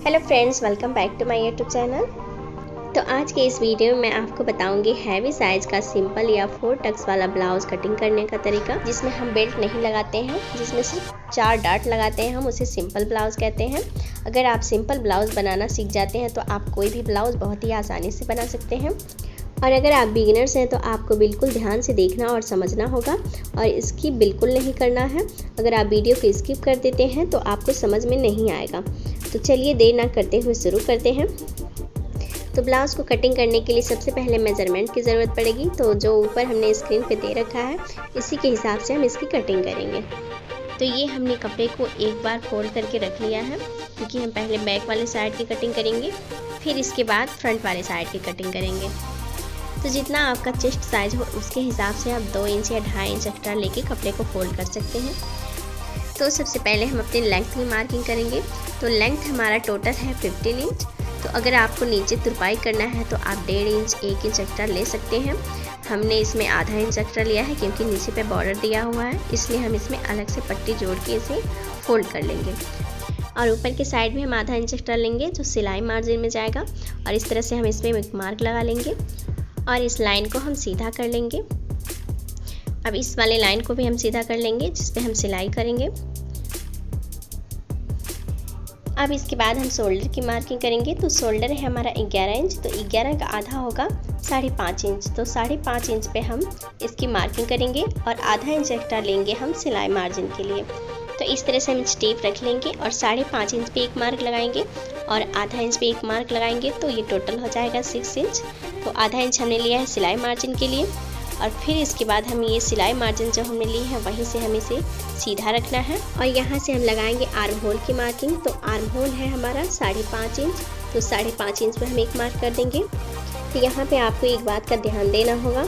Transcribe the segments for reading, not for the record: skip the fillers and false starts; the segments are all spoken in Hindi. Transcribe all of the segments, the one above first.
Hello friends, welcome back to my YouTube channel. तो आज के इस वीडियो में मैं आपको बताऊंगी हैवी साइज का सिंपल या 4 टक्स वाला ब्लाउज कटिंग करने का तरीका, जिसमें हम बेल्ट नहीं लगाते हैं, जिसमें सिर्फ 4 डार्ट लगाते हैं। हम उसे सिंपल ब्लाउज कहते हैं। अगर आप सिंपल ब्लाउज बनाना सीख जाते हैं तो आप कोई भी ब्लाउज बहुत ही आसानी से बना सकते हैं। और अगर आप बिगिनर्स हैं तो आपको बिल्कुल ध्यान से देखना और समझना होगा और स्किप बिल्कुल नहीं करना है। अगर आप वीडियो को स्किप कर देते हैं तो आपको समझ में नहीं आएगा। तो चलिए देर ना करते हुए शुरू करते हैं। तो ब्लाउज़ को कटिंग करने के लिए सबसे पहले मेज़रमेंट की ज़रूरत पड़ेगी। तो जो ऊपर हमने स्क्रीन पे दे रखा है इसी के हिसाब से हम इसकी कटिंग करेंगे। तो ये हमने कपड़े को एक बार फोल्ड करके रख लिया है, क्योंकि हम पहले बैक वाले साइड की कटिंग करेंगे, फिर इसके बाद फ्रंट वाले साइड की कटिंग करेंगे। तो जितना आपका चेस्ट साइज हो उसके हिसाब से आप 2 इंच या 2.5 इंच एक्स्ट्रा लेके कपड़े को फोल्ड कर सकते हैं। तो सबसे पहले हम अपनी लेंथ की मार्किंग करेंगे। तो लेंथ हमारा टोटल है 15 इंच। तो अगर आपको नीचे तुरपाई करना है तो आप 1.5 इंच 1 इंच एक्स्ट्रा ले सकते हैं। हमने इसमें आधा इंच एक्स्ट्रा लिया है, क्योंकि नीचे पे बॉर्डर दिया हुआ है, इसलिए हम इसमें अलग से पट्टी जोड़ के इसे फोल्ड कर लेंगे। और ऊपर के साइड में हम आधा इंच एक्स्ट्रा लेंगे जो सिलाई मार्जिन में जाएगा, और इस तरह से हम इसमें एक मार्क लगा लेंगे और इस लाइन को हम सीधा कर लेंगे। अब इस वाले लाइन को भी हम सीधा कर लेंगे जिस पे हम सिलाई करेंगे। अब इसके बाद हम शोल्डर की मार्किंग करेंगे। तो शोल्डर है हमारा 11 इंच, तो 11 का आधा होगा 5.5 इंच। तो 5.5 इंच पे हम इसकी मार्किंग करेंगे और आधा इंच एक्स्ट्रा लेंगे हम सिलाई मार्जिन के लिए। तो इस तरह से हम स्टेप रख लेंगे और 5.5 इंच पे एक मार्क लगाएंगे और आधा इंच पे एक मार्क लगाएंगे, तो ये टोटल हो जाएगा 6 इंच। तो आधा इंच हमने लिया है सिलाई मार्जिन के लिए, और फिर इसके बाद हम ये सिलाई मार्जिन जो हमने ली है वहीं से हम इसे सीधा रखना है और यहाँ से हम लगाएंगे आर्म होल की मार्किंग। तो आर्म होल है हमारा 5.5 इंच, तो 5.5 इंच पे हम एक मार्क कर देंगे। तो यहाँ पे आपको एक बात का ध्यान देना होगा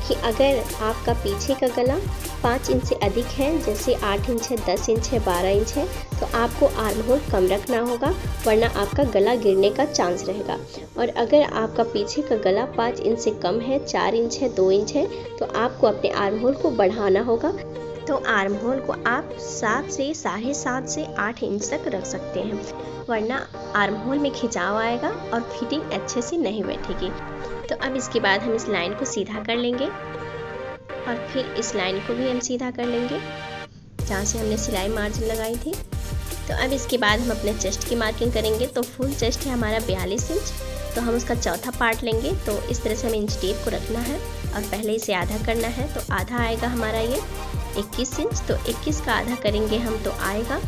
कि अगर आपका पीछे का गला 5 इंच से अधिक है, जैसे 8 इंच है, 10 इंच है, 12 इंच है, तो आपको आर्म होल कम रखना होगा, वरना आपका गला गिरने का चांस रहेगा। और अगर आपका पीछे का गला 5 इंच से कम है, 4 इंच है, 2 इंच है, तो आपको अपने आर्म होल को बढ़ाना होगा। तो आर्म होल को आप 7 से 7.5 से 8 इंच तक रख सकते हैं, वरना आर्म होल में खिंचाव आएगा और फिटिंग अच्छे से नहीं बैठेगी। तो अब इसके बाद हम इस लाइन को सीधा कर लेंगे और फिर इस लाइन को भी हम सीधा कर लेंगे जहाँ से हमने सिलाई मार्जिन लगाई थी। तो अब इसके बाद हम अपने चेस्ट की मार्किंग करेंगे। तो फुल चेस्ट है हमारा 42 इंच, तो हम उसका चौथा पार्ट लेंगे। तो इस तरह से हमें इंच टेप को रखना है और पहले इसे आधा करना है। तो आधा आएगा हमारा ये 21 इंच, तो 21 का आधा करेंगे हम तो आएगा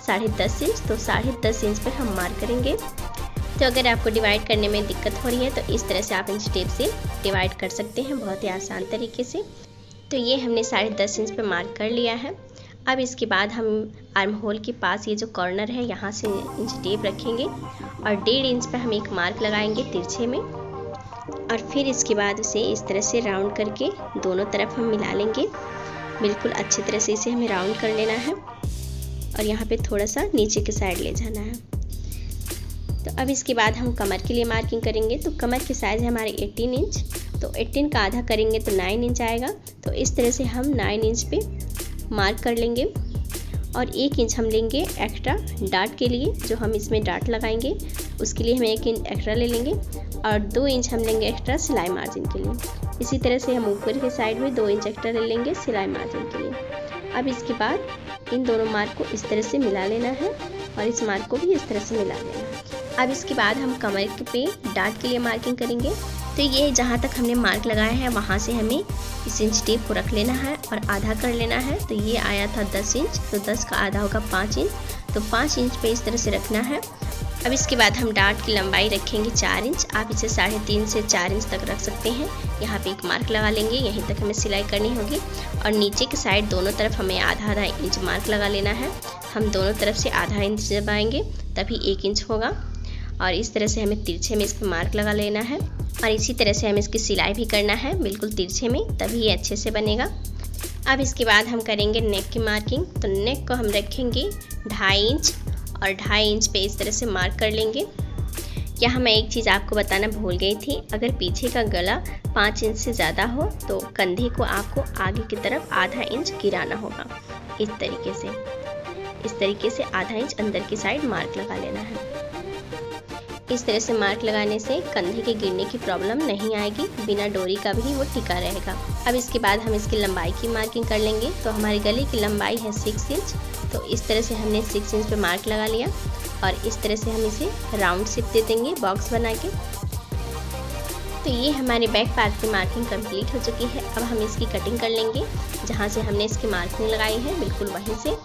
10.5 इंच। तो 10.5 इंच पर हम मार्क करेंगे। तो अगर आपको डिवाइड करने में दिक्कत हो रही है तो इस तरह से आप इंच टेप से डिवाइड कर सकते हैं, बहुत ही आसान तरीके से। तो ये हमने 10.5 इंच पे मार्क कर लिया है। अब इसके बाद हम आर्म होल के पास ये जो कॉर्नर है यहाँ से इंच टेप रखेंगे और 1.5 इंच पे हम एक मार्क लगाएंगे तिरछे में, और फिर इसके बाद उसे इस तरह से राउंड करके दोनों तरफ हम मिला लेंगे। बिल्कुल अच्छी तरह से इसे हमें राउंड कर लेना है और यहाँ पे थोड़ा सा नीचे के साइड ले जाना है। तो अब इसके बाद हम कमर के लिए मार्किंग करेंगे। तो कमर की साइज़ है हमारे 18 इंच, तो 18 का आधा करेंगे तो 9 इंच आएगा। तो इस तरह से हम 9 इंच पे मार्क कर लेंगे और 1 इंच हम लेंगे एक्स्ट्रा डार्ट के लिए, जो हम इसमें डार्ट लगाएंगे उसके लिए हम 1 इंच एक्स्ट्रा ले लेंगे, और 2 इंच हम लेंगे एक्स्ट्रा सिलाई मार्जिन के लिए। इसी तरह से हम ऊपर के साइड में 2 इंच एक्स्ट्रा ले लेंगे सिलाई मार्जिन के लिए। अब इसके बाद इन दोनों मार्क को इस तरह से मिला लेना है और इस मार्क को भी इस तरह से मिला लेना है। अब इसके बाद हम कमर पे डार्ट के लिए मार्किंग करेंगे। तो ये जहाँ तक हमने मार्क लगाया है वहाँ से हमें इस इंच टेप को रख लेना है और आधा कर लेना है। तो ये आया था 10 इंच, तो 10 का आधा होगा 5 इंच, तो 5 इंच पे इस तरह से रखना है। अब इसके बाद हम डार्ट की लंबाई रखेंगे 4 इंच। आप इसे 3.5 से 4 इंच तक रख सकते हैं। यहाँ पे एक मार्क लगा लेंगे, यहीं तक हमें सिलाई करनी होगी, और नीचे के साइड दोनों तरफ हमें आधा इंच मार्क लगा लेना है। हम दोनों तरफ से आधा इंच दबाएंगे तभी 1 इंच होगा, और इस तरह से हमें तिरछे में इस पर मार्क लगा लेना है और इसी तरह से हमें इसकी सिलाई भी करना है बिल्कुल तिरछे में, तभी ये अच्छे से बनेगा। अब इसके बाद हम करेंगे नेक की मार्किंग। तो नेक को हम रखेंगे 2.5 इंच और 2.5 इंच पे इस तरह से मार्क कर लेंगे। यहाँ मैं एक चीज़ आपको बताना भूल गई थी, अगर पीछे का गला 5 इंच से ज़्यादा हो तो कंधे को आपको आगे की तरफ आधा इंच गिराना होगा। इस तरीके से आधा इंच अंदर की साइड मार्क लगा लेना है। इस तरह से मार्क लगाने से कंधे के गिरने की प्रॉब्लम नहीं आएगी, बिना डोरी का भी वो टिका रहेगा। अब इसके बाद हम इसकी लंबाई की मार्किंग कर लेंगे। तो हमारे गले की लंबाई है 6 इंच, तो इस तरह से हमने 6 इंच पे मार्क लगा लिया और इस तरह से हम इसे राउंड शेप दे देंगे बॉक्स बना के। तो ये हमारे बैक पार्ट की मार्किंग कंप्लीट हो चुकी है। अब हम इसकी कटिंग कर लेंगे, जहाँ से हमने इसकी मार्किंग लगाई है बिल्कुल वहीं से।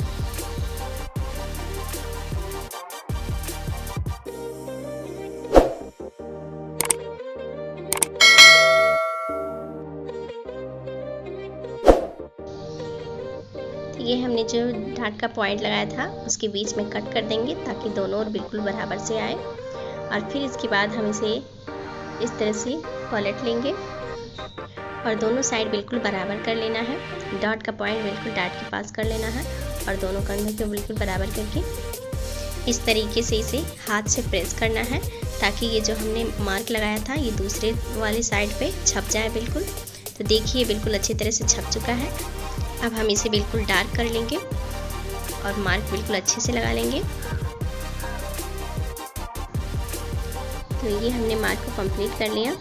ये हमने जो डार्ट का पॉइंट लगाया था उसके बीच में कट कर देंगे ताकि दोनों ओर बिल्कुल बराबर से आए। और फिर इसके बाद हम इसे इस तरह से पलट लेंगे और दोनों साइड बिल्कुल बराबर कर लेना है। डॉट का पॉइंट बिल्कुल डार्ट के पास कर लेना है और दोनों कंधों को बिल्कुल बराबर करके इस तरीके से इसे हाथ से प्रेस करना है ताकि ये जो हमने मार्क लगाया था ये दूसरे वाली साइड पे छप जाए बिल्कुल। तो देखिए बिल्कुल अच्छी तरह से छप चुका है। अब हम इसे बिल्कुल डार्क कर लेंगे और मार्क बिल्कुल अच्छे से लगा लेंगे। तो ये हमने मार्क को कंप्लीट कर लिया।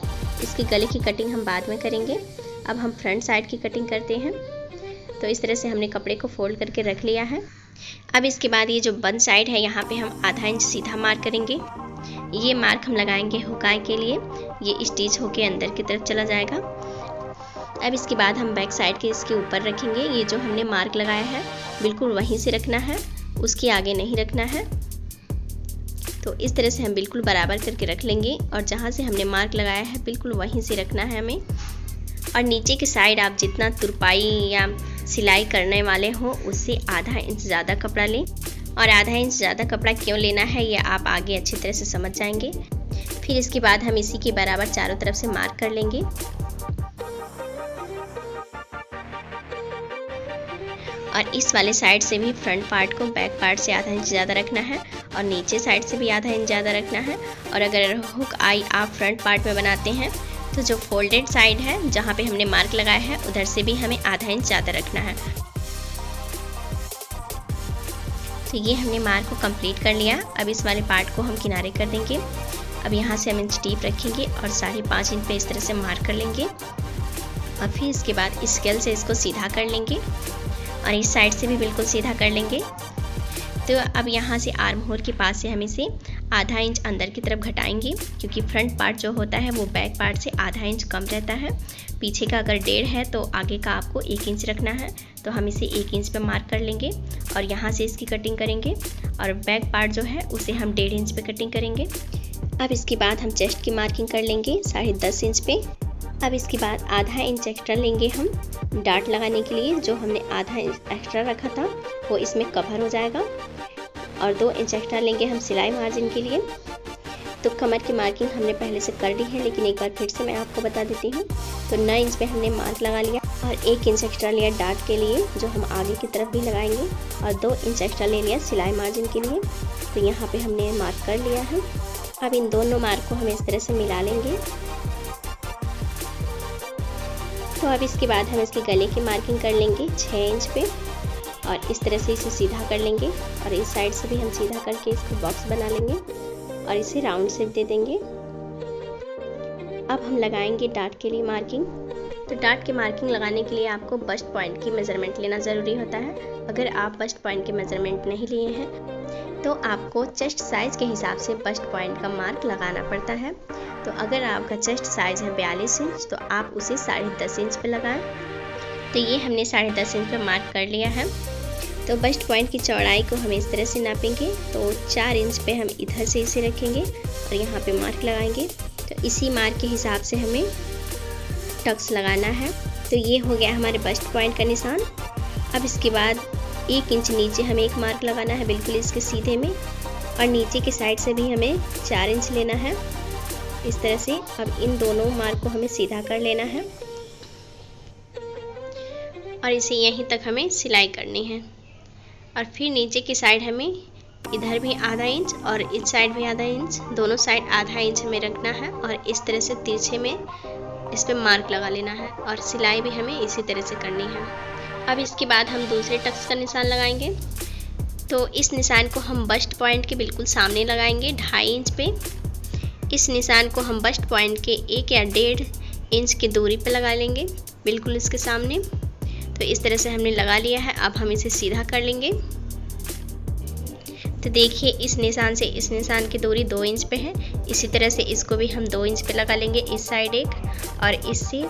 इसके गले की कटिंग हम बाद में करेंगे। अब हम फ्रंट साइड की कटिंग करते हैं। तो इस तरह से हमने कपड़े को फोल्ड करके रख लिया है। अब इसके बाद ये जो बंद साइड है यहाँ पे हम आधा इंच सीधा मार्क करेंगे। ये मार्क हम लगाएंगे हुकाई के लिए, ये स्टिच होके अंदर की तरफ चला जाएगा। अब इसके बाद हम बैक साइड के इसके ऊपर रखेंगे। ये जो हमने मार्क लगाया है बिल्कुल वहीं से रखना है, उसके आगे नहीं रखना है। तो इस तरह से हम बिल्कुल बराबर करके रख लेंगे और जहाँ से हमने मार्क लगाया है बिल्कुल वहीं से रखना है हमें। और नीचे की साइड आप जितना तुरपाई या सिलाई करने वाले हो उससे आधा इंच ज़्यादा कपड़ा लें। और आधा इंच ज़्यादा कपड़ा क्यों लेना है ये आप आगे अच्छी तरह से समझ जाएंगे। फिर इसके बाद हम इसी के बराबर चारों तरफ से मार्क कर लेंगे। और इस वाले साइड से भी फ्रंट पार्ट को बैक पार्ट से आधा इंच ज़्यादा रखना है और नीचे साइड से भी आधा इंच ज़्यादा रखना है। और अगर हुक आई आप फ्रंट पार्ट में बनाते हैं तो जो फोल्डेड साइड है जहाँ पे हमने मार्क लगाया है उधर से भी हमें आधा इंच ज़्यादा रखना है। तो ये हमने मार्क को कंप्लीट कर लिया। अब इस वाले पार्ट को हम किनारे कर देंगे। अब यहाँ से हम इंच टीप रखेंगे और 5.5 इंच पे इस तरह से मार्क कर लेंगे और फिर इसके बाद स्केल से इसको सीधा कर लेंगे और इस साइड से भी बिल्कुल सीधा कर लेंगे। तो अब यहाँ से आर्म होल के पास से हम इसे आधा इंच अंदर की तरफ घटाएंगे क्योंकि फ्रंट पार्ट जो होता है वो बैक पार्ट से आधा इंच कम रहता है। पीछे का अगर 1.5 है तो आगे का आपको 1 इंच रखना है। तो हम इसे 1 इंच पे मार्क कर लेंगे और यहाँ से इसकी कटिंग करेंगे और बैक पार्ट जो है उसे हम 1.5 इंच पे कटिंग करेंगे। अब इसके बाद हम चेस्ट की मार्किंग कर लेंगे 10.5 इंच पे। अब इसके बाद आधा इंच एक्स्ट्रा लेंगे हम डार्ट लगाने के लिए। जो हमने आधा इंच एक्स्ट्रा रखा था वो इसमें कवर हो जाएगा और 2 इंच एक्स्ट्रा लेंगे हम सिलाई मार्जिन के लिए। तो कमर की मार्किंग हमने पहले से कर ली है लेकिन एक बार फिर से मैं आपको बता देती हूँ। तो 9 इंच पे हमने मार्क लगा लिया और 1 इंच एक्स्ट्रा लिया डार्ट के लिए जो हम आगे की तरफ भी लगाएंगे और 2 इंच एक्स्ट्रा ले लिया सिलाई मार्जिन के लिए। तो यहाँ पे हमने मार्क कर लिया है। अब इन दोनों मार्क को हम इस तरह से मिला लेंगे। तो अब इसके बाद हम इसके गले की मार्किंग कर लेंगे 6 इंच पे और इस तरह से इसे सीधा कर लेंगे और इस साइड से भी हम सीधा करके इसको बॉक्स बना लेंगे और इसे राउंड शेप दे देंगे। अब हम लगाएंगे डार्ट के लिए मार्किंग। तो डार्ट की मार्किंग लगाने के लिए आपको बस्ट पॉइंट की मेजरमेंट लेना ज़रूरी होता है। अगर आप बस्ट पॉइंट के मेजरमेंट नहीं लिए हैं तो आपको चेस्ट साइज़ के हिसाब से बस्ट पॉइंट का मार्क लगाना पड़ता है। तो अगर आपका चेस्ट साइज़ है 42 इंच तो आप उसे 10.5 इंच पे लगाएं। तो ये हमने 10.5 इंच पे मार्क कर लिया है। तो बस्ट पॉइंट की चौड़ाई को हम इस तरह से नापेंगे। तो 4 इंच पे हम इधर से इसे रखेंगे और यहाँ पे मार्क लगाएंगे। तो इसी मार्क के हिसाब से हमें टक्स लगाना है। तो ये हो गया हमारे बस्ट पॉइंट का निशान। अब इसके बाद 1 इंच नीचे हमें एक मार्क लगाना है बिल्कुल इसके सीधे में और नीचे की साइड से भी हमें 4 इंच लेना है इस तरह से। अब इन दोनों मार्क को हमें सीधा कर लेना है और इसे यहीं तक हमें सिलाई करनी है। और फिर नीचे की साइड हमें इधर भी आधा इंच और इस साइड भी आधा इंच, दोनों साइड आधा इंच हमें रखना है और इस तरह से तिरछे में इस पे मार्क लगा लेना है और सिलाई भी हमें इसी तरह से करनी है। अब इसके बाद हम दूसरे टक्स का निशान लगाएंगे। तो इस निशान को हम बस्ट पॉइंट के बिल्कुल सामने लगाएंगे 2.5 इंच पे इस निशान को हम बस्ट पॉइंट के 1 या 1.5 इंच की दूरी पर लगा लेंगे, बिल्कुल इसके सामने। तो इस तरह से हमने लगा लिया है। अब हम इसे सीधा कर लेंगे। तो देखिए इस निशान से इस निशान की दूरी 2 इंच पे है। इसी तरह से इसको भी हम 2 इंच पे लगा लेंगे, इस साइड एक, और इससे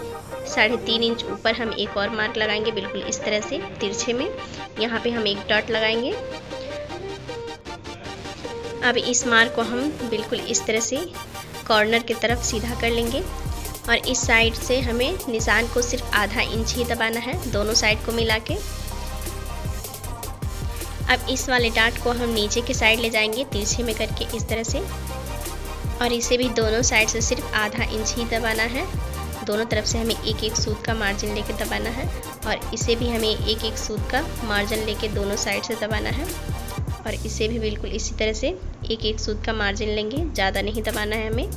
3.5 इंच ऊपर हम एक और मार्क लगाएंगे, बिल्कुल इस तरह से तिरछे में। यहाँ पे हम एक डॉट लगाएंगे। अब इस मार्क को हम बिल्कुल इस तरह से कॉर्नर की तरफ सीधा कर लेंगे, और इस साइड से हमें निशान को सिर्फ आधा इंच ही दबाना है, दोनों साइड को मिला के। अब इस वाले डार्ट को हम नीचे के साइड ले जाएंगे तिरछे में करके इस तरह से, और इसे भी दोनों साइड से सिर्फ आधा इंच ही दबाना है। दोनों तरफ से हमें 1-1 सूत का मार्जिन लेके दबाना है, और इसे भी हमें 1-1 सूत का मार्जिन लेके दोनों साइड से दबाना है, और इसे भी बिल्कुल इसी तरह से 1-1 सूत का मार्जिन लेंगे, ज़्यादा नहीं दबाना है हमें।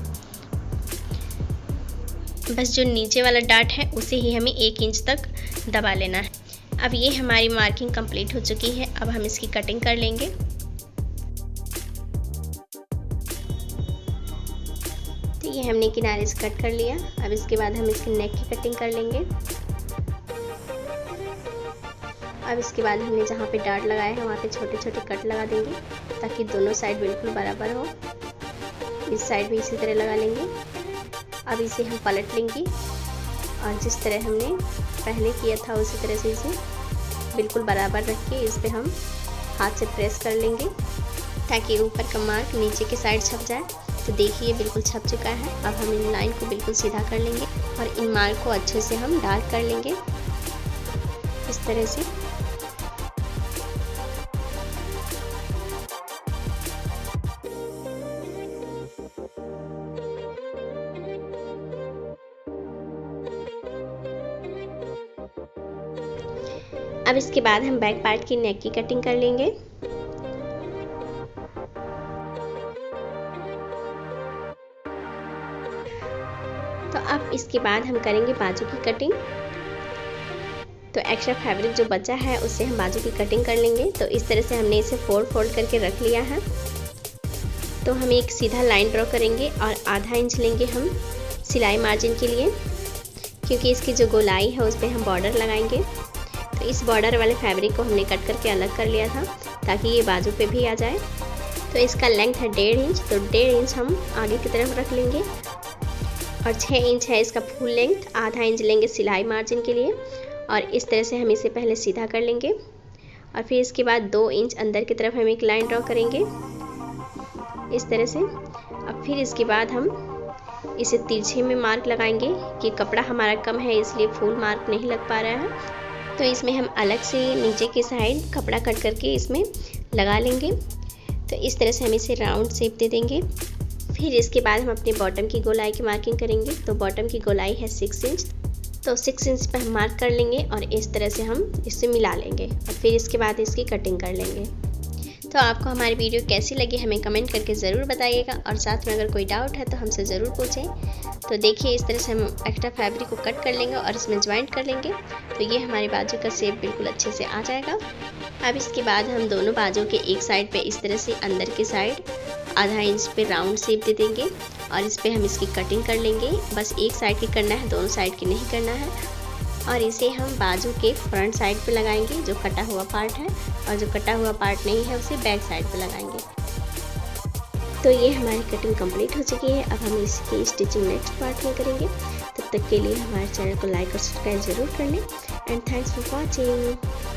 बस जो नीचे वाला डार्ट है उसे ही हमें 1 इंच तक दबा लेना है। अब ये हमारी मार्किंग कंप्लीट हो चुकी है। अब हम इसकी कटिंग कर लेंगे। तो ये हमने किनारे से कट कर लिया। अब इसके बाद हम इसके नेक की कटिंग कर लेंगे। अब इसके बाद हमने जहाँ पे डार्ट लगाया है वहाँ पे छोटे छोटे कट लगा देंगे, ताकि दोनों साइड बिल्कुल बराबर हो। इस साइड भी इसी तरह लगा लेंगे। अब इसे हम पलट लेंगे, और जिस तरह हमने पहले किया था उसी तरह से इसे बिल्कुल बराबर रख के इस पे हम हाथ से प्रेस कर लेंगे, ताकि ऊपर का मार्क नीचे के साइड छप जाए। तो देखिए बिल्कुल छप चुका है। अब हम इन लाइन को बिल्कुल सीधा कर लेंगे, और इन मार्क को अच्छे से हम डार्क कर लेंगे इस तरह से। अब इसके बाद हम बैक पार्ट की नेक की कटिंग कर लेंगे। तो अब इसके बाद हम करेंगे बाजू की कटिंग। तो एक्स्ट्रा फैब्रिक जो बचा है उससे हम बाजू की कटिंग कर लेंगे। तो इस तरह से हमने इसे फोल्ड करके रख लिया है। तो हम एक सीधा लाइन ड्रॉ करेंगे, और आधा इंच लेंगे हम सिलाई मार्जिन के लिए, क्योंकि इसकी जो गोलाई है उस पर हम बॉर्डर लगाएंगे। तो इस बॉर्डर वाले फैब्रिक को हमने कट करके अलग कर लिया था, ताकि ये बाजू पे भी आ जाए। तो इसका लेंथ है 1.5 इंच। तो 1.5 इंच हम आगे की तरफ रख लेंगे, और 6 इंच है इसका फुल लेंथ। आधा इंच लेंगे सिलाई मार्जिन के लिए, और इस तरह से हम इसे पहले सीधा कर लेंगे, और फिर इसके बाद 2 इंच अंदर की तरफ हम एक लाइन ड्रॉ करेंगे इस तरह से। अब फिर इसके बाद हम इसे तिरछे में मार्क लगाएंगे, कि कपड़ा हमारा कम है इसलिए फुल मार्क नहीं लग पा रहा है। तो इसमें हम अलग से नीचे की साइड कपड़ा कट करके इसमें लगा लेंगे। तो इस तरह से हम इसे राउंड शेप दे देंगे। फिर इसके बाद हम अपने बॉटम की गोलाई की मार्किंग करेंगे। तो बॉटम की गोलाई है 6 इंच। तो 6 इंच पर हम मार्क कर लेंगे, और इस तरह से हम इसे मिला लेंगे, और फिर इसके बाद इसकी कटिंग कर लेंगे। तो आपको हमारी वीडियो कैसी लगी हमें कमेंट करके ज़रूर बताइएगा, और साथ में अगर कोई डाउट है तो हमसे ज़रूर पूछें। तो देखिए इस तरह से हम एक्स्ट्रा फैब्रिक को कट कर लेंगे और इसमें ज्वाइंट कर लेंगे। तो ये हमारे बाजू का शेप बिल्कुल अच्छे से आ जाएगा। अब इसके बाद हम दोनों बाजू के एक साइड पे इस तरह से अंदर की साइड आधा इंच पे राउंड शेप दे देंगे, और इस पर हम इसकी कटिंग कर लेंगे। बस एक साइड की करना है, दोनों साइड की नहीं करना है। और इसे हम बाजू के फ्रंट साइड पे लगाएंगे, जो कटा हुआ पार्ट है, और जो कटा हुआ पार्ट नहीं है उसे बैक साइड पे लगाएंगे। तो ये हमारी कटिंग कंप्लीट हो चुकी है। अब हम इसकी स्टिचिंग नेक्स्ट पार्ट में करेंगे। तब तक के लिए हमारे चैनल को लाइक और सब्सक्राइब ज़रूर कर लें। And thanks for watching.